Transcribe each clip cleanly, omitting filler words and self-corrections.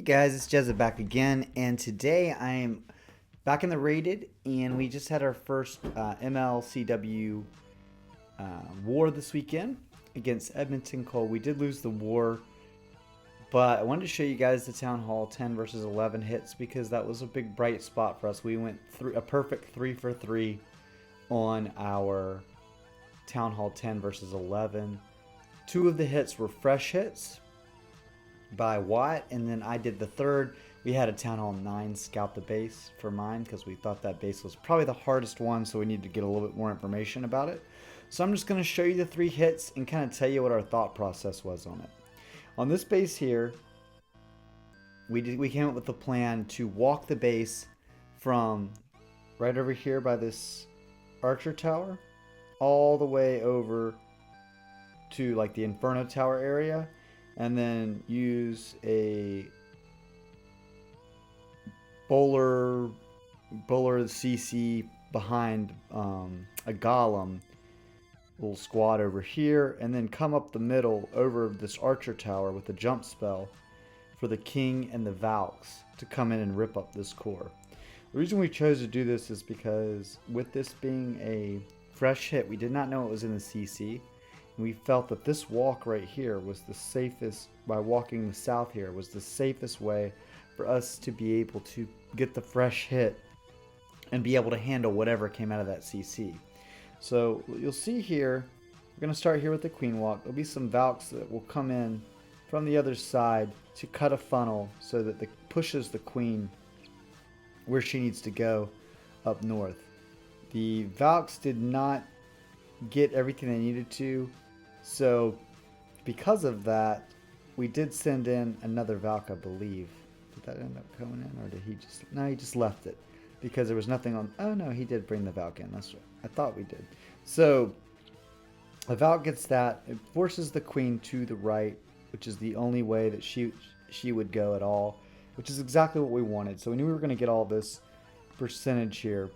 Guys, it's Jezza back again, and today I am back in the rated, and we just had our first MLCW war this weekend against Edmonton Cole. We did lose the war, but I wanted to show you guys the Town Hall 10 versus 11 hits because that was a big bright spot for us. We went a perfect 3 for 3 on our Town Hall 10 versus 11. Two of the hits were fresh hits by Watt, and then I did the third. We had a Town Hall 9 scout the base for mine because we thought that base was probably the hardest one, so we needed to get a little bit more information about it. So I'm just going to show you the three hits and kind of tell you what our thought process was on it. On this base here, we came up with a plan to walk the base from right over here by this archer tower all the way over to like the Inferno Tower area, and then use a bowler CC behind a golem little squad over here, and then come up the middle over this archer tower with a jump spell for the king and the Valks to come in and rip up this core. The reason we chose to do this is because with this being a fresh hit, we did not know it was in the CC. We felt that this walk right here was the safest, by walking the south here, was the safest way for us to be able to get the fresh hit and be able to handle whatever came out of that CC. So you'll see here, we're going to start here with the queen walk. There'll be some Valks that will come in from the other side to cut a funnel so that it pushes the queen where she needs to go up north. The Valks did not get everything they needed to. So, because of that, we did send in another Valk, I believe. Did that end up coming in, or did he just... No, he just left it. Because there was nothing on... Oh, no, he did bring the Valk in. That's right. I thought we did. So, a Valk gets that. It forces the queen to the right, which is the only way that she would go at all, which is exactly what we wanted. So, we knew we were going to get all this percentage here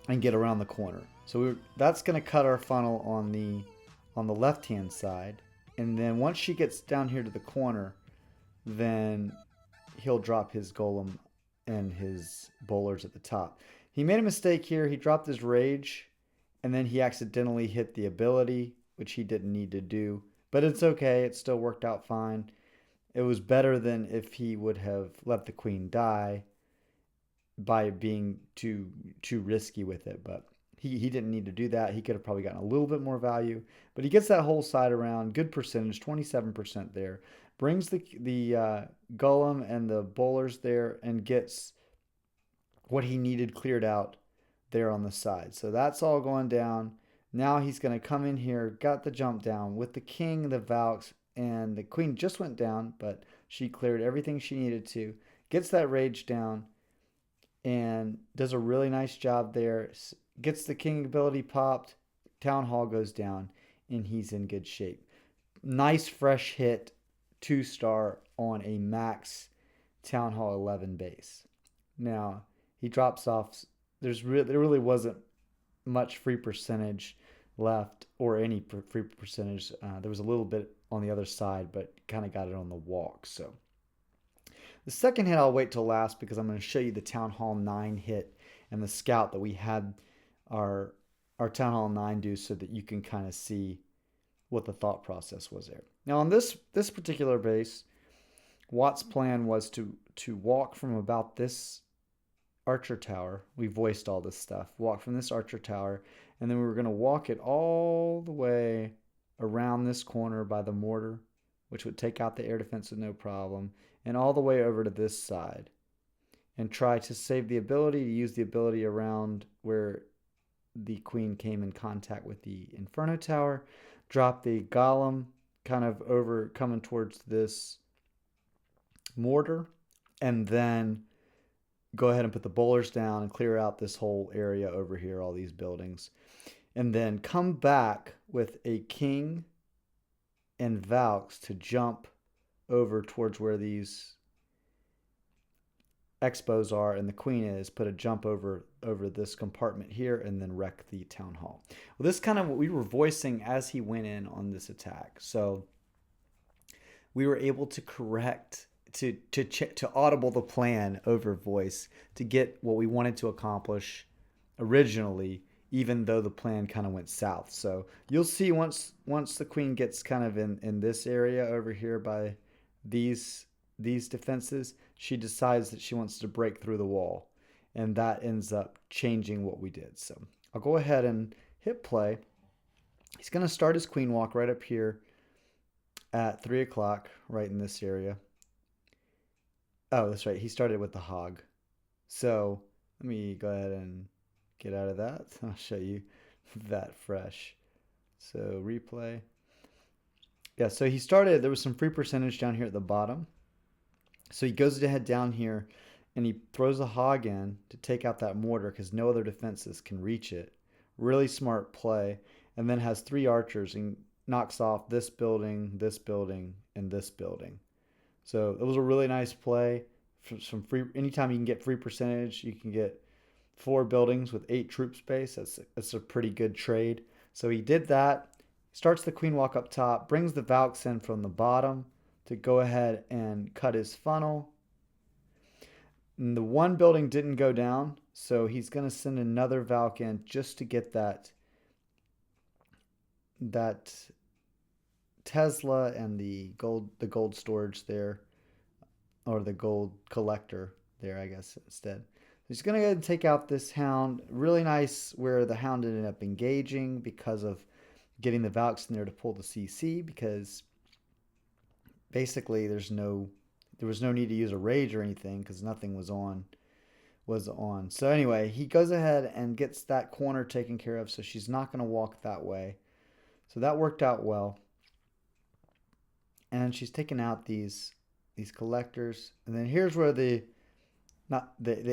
and get around the corner. So, that's going to cut our funnel on the left hand side, and then once she gets down here to the corner, then he'll drop his golem and his bowlers at the top. He made a mistake here. He dropped his rage, and then he accidentally hit the ability, which he didn't need to do, but it's okay. It still worked out fine. It was better than if he would have let the queen die by being too risky with it, but he didn't need to do that. He could have probably gotten a little bit more value, but he gets that whole side around. Good percentage, 27% there. Brings the golem and the bowlers there and gets what he needed cleared out there on the side. So that's all going down. Now he's going to come in here, got the jump down with the king, the Valks, and the queen just went down, but she cleared everything she needed to. Gets that rage down and does a really nice job there. Gets the king ability popped, Town Hall goes down, and he's in good shape. Nice fresh hit, 2-star on a max Town Hall 11 base. Now, he drops off. There really wasn't much free percentage left, or any free percentage. There was a little bit on the other side, but kind of got it on the walk. So the second hit I'll wait till last because I'm going to show you the Town Hall 9 hit and the scout that we had our Town Hall 9 do, so that you can kind of see what the thought process was there. Now on this particular base, Watt's plan was to walk from about this archer tower. We voiced all this stuff. Walk from this archer tower, and then we were going to walk it all the way around this corner by the mortar, which would take out the air defense with no problem, and all the way over to this side, and try to save the ability to use the ability around where the queen came in contact with the Inferno Tower, drop the golem kind of over coming towards this mortar, and then go ahead and put the bowlers down and clear out this whole area over here, all these buildings, and then come back with a king and Valks to jump over towards where these expos are and the queen is, put a jump over this compartment here, and then wreck the Town Hall. Well, this kind of what we were voicing as he went in on this attack. So we were able to correct to audible the plan over voice to get what we wanted to accomplish originally, even though the plan kind of went south. So you'll see once the queen gets kind of in this area over here by these defenses, she decides that she wants to break through the wall, and that ends up changing what we did. So I'll go ahead and hit play. He's going to start his queen walk right up here at 3 o'clock, right in this area. Oh, that's right. He started with the hog. So let me go ahead and get out of that. I'll show you that fresh. So replay. Yeah, so he started, there was some free percentage down here at the bottom. So he goes ahead down here and he throws a hog in to take out that mortar because no other defenses can reach it. Really smart play. And then has 3 archers and knocks off this building, and this building. So it was a really nice play. Some free. Anytime you can get free percentage, you can get 4 buildings with 8 troop space. That's a pretty good trade. So he did that. Starts the queen walk up top, brings the Valks in from the bottom to go ahead and cut his funnel. And the one building didn't go down, so he's going to send another Valk in just to get that Tesla and the gold storage there, or the gold collector there, I guess, instead. He's going to go ahead and take out this hound. Really nice where the hound ended up engaging because of getting the Valks in there to pull the CC, because basically there was no need to use a rage or anything because nothing was on. So anyway, he goes ahead and gets that corner taken care of, so she's not going to walk that way. So that worked out well. And she's taking out these collectors. And then here's where the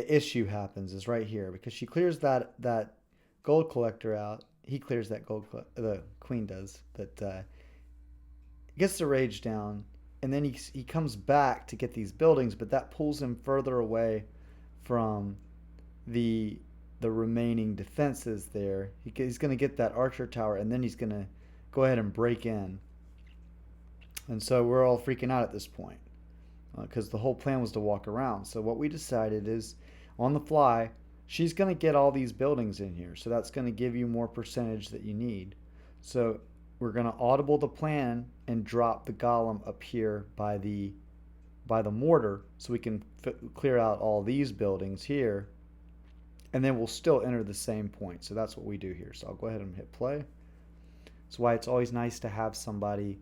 issue happens, is right here, because she clears that gold collector out. He clears that the queen does, but gets the rage down, and then he comes back to get these buildings, but that pulls him further away from the remaining defenses there. He's going to get that archer tower, and then he's going to go ahead and break in. And so we're all freaking out at this point because the whole plan was to walk around. So what we decided is, on the fly, she's going to get all these buildings in here. So that's going to give you more percentage that you need. So we're going to audible the plan and drop the golem up here by the mortar, so we can clear out all these buildings here, and then we'll still enter the same point. So that's what we do here. So I'll go ahead and hit play. That's why it's always nice to have somebody,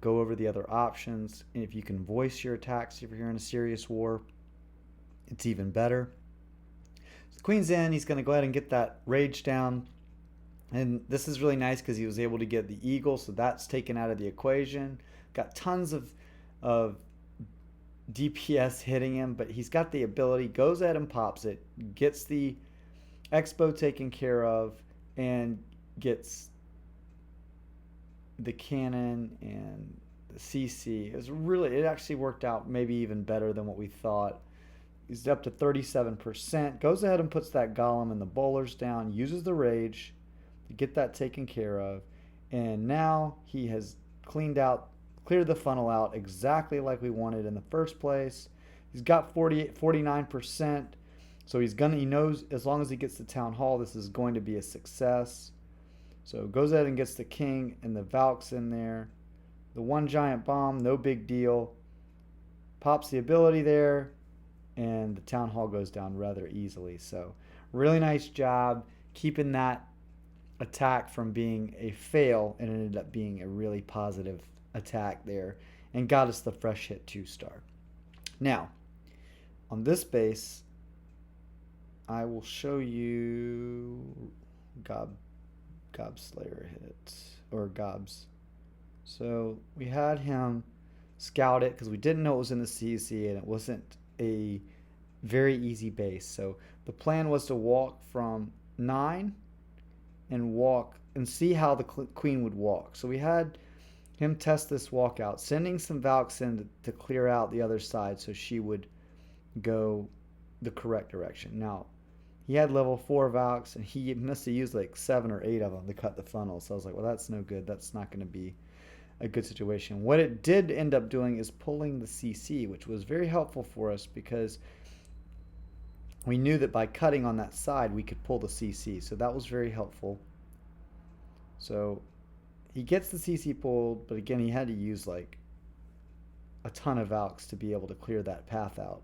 go over the other options. And if you can voice your attacks if you're in a serious war, it's even better. So the queen's in. He's going to go ahead and get that rage down. And this is really nice because he was able to get the eagle, so that's taken out of the equation. Got tons of DPS hitting him, but he's got the ability, goes ahead and pops it, gets the expo taken care of, and gets the cannon and the CC. It actually worked out maybe even better than what we thought. He's up to 37%. Goes ahead and puts that golem and the bowlers down, uses the rage to get that taken care of, and now he has cleared the funnel out exactly like we wanted in the first place. He's got 49%, so he knows as long as he gets the town hall, this is going to be a success. So goes ahead and gets the king and the Valks in there. The one giant bomb, no big deal. Pops the ability there, and the town hall goes down rather easily. So really nice job keeping that attack from being a fail, and it ended up being a really positive attack there and got us the fresh hit 2-star. Now, on this base, I will show you Gobslayer hit, or Gobs. So we had him scout it because we didn't know it was in the CC, and it wasn't a very easy base. So the plan was to walk from 9 and see how the queen would walk. So we had him test this walkout, sending some Valks in to clear out the other side so she would go the correct direction. Now, he had level 4 Valks, and he must have used like 7 or 8 of them to cut the funnel. So I was like, well, that's no good. That's not going to be a good situation. What it did end up doing is pulling the CC, which was very helpful for us because we knew that by cutting on that side we could pull the CC, so that was very helpful. So he gets the CC pulled, but again he had to use like a ton of Valks to be able to clear that path out.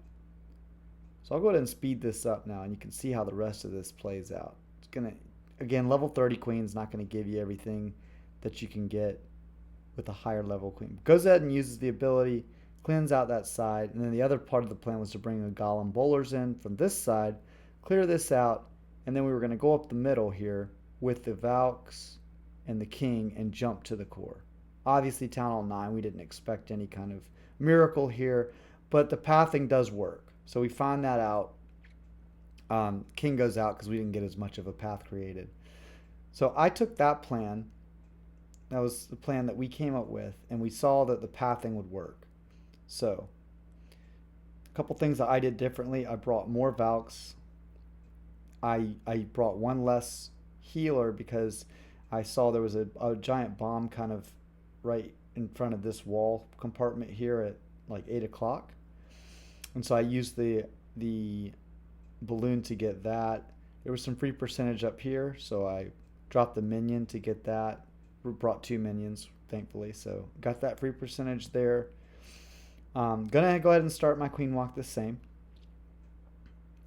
So I'll go ahead and speed this up now, and you can see how the rest of this plays out. It's gonna, again, level 30 queen's not going to give you everything that you can get with a higher level queen. Goes ahead and uses the ability, cleans out that side, and then the other part of the plan was to bring the golem bowlers in from this side, clear this out, and then we were going to go up the middle here with the Valks and the king and jump to the core. Obviously Town Hall 9, we didn't expect any kind of miracle here, but the pathing does work. So we find that out. King goes out because we didn't get as much of a path created. So I took that plan. That was the plan that we came up with, and we saw that the pathing would work. So a couple things that I did differently. I brought more Valks. I brought one less healer because I saw there was a giant bomb kind of right in front of this wall compartment here at like 8 o'clock. And so I used the balloon to get that. There was some free percentage up here, so I dropped the minion to get that. We brought 2 minions, thankfully, so got that free percentage there. Gonna go ahead and start my queen walk the same,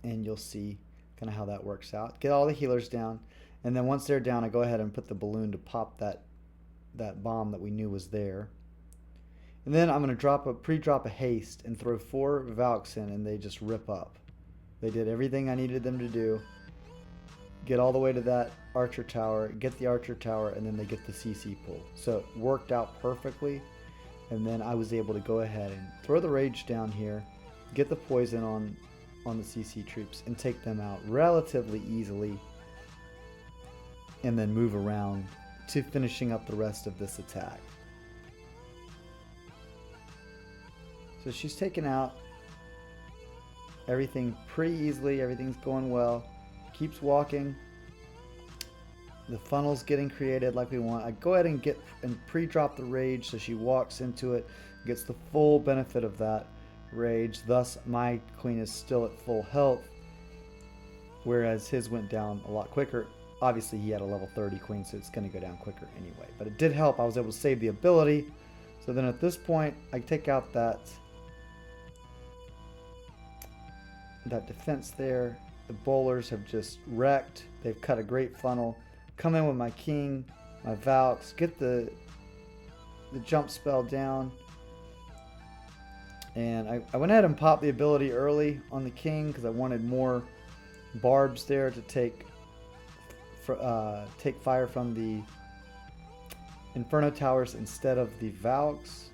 and you'll see kind of how that works out. Get all the healers down, and then once they're down, I go ahead and put the balloon to pop that bomb that we knew was there. And then I'm going to pre-drop a haste and throw 4 Valks in, and they just rip up. They did everything I needed them to do. Get all the way to that archer tower, get the archer tower, and then they get the CC pull. So it worked out perfectly. And then I was able to go ahead and throw the rage down here, get the poison on the CC troops, and take them out relatively easily. And then move around to finishing up the rest of this attack. So she's taken out everything pretty easily. Everything's going well. Keeps walking. The funnel's getting created like we want. I go ahead and pre-drop the rage so she walks into it, gets the full benefit of that rage. Thus, my queen is still at full health, whereas his went down a lot quicker. Obviously, he had a level 30 queen, so it's going to go down quicker anyway. But it did help. I was able to save the ability. So then at this point, I take out that defense there. The bowlers have just wrecked. They've cut a great funnel. Come in with my king, my Valks, get the jump spell down. And I went ahead and popped the ability early on the king because I wanted more barbs there to take fire from the Inferno Towers instead of the Valks.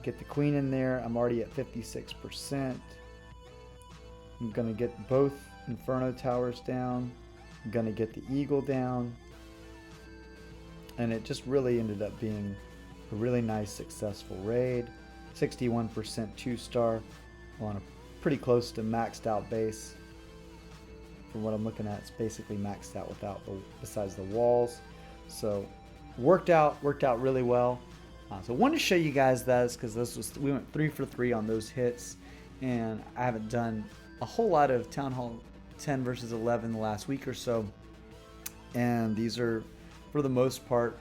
Get the queen in there. I'm already at 56%. I'm going to get both Inferno Towers down. I'm going to get the Eagle down. And it just really ended up being a really nice, successful raid. 61% 2-star on a pretty close to maxed out base. From what I'm looking at, it's basically maxed out besides the walls. So worked out really well. So I wanted to show you guys that because we went 3 for 3 on those hits, and I haven't done a whole lot of Town Hall 10 versus 11 the last week or so, and these are for the most part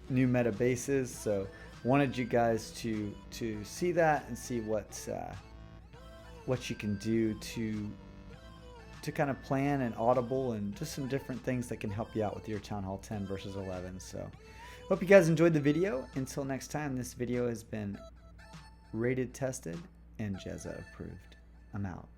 new meta bases. So wanted you guys to see that and see what you can do to kind of plan and audible and just some different things that can help you out with your Town Hall 10 versus 11. So hope you guys enjoyed the video. Until next time, this video has been rated, tested, and Jezza approved. I'm out.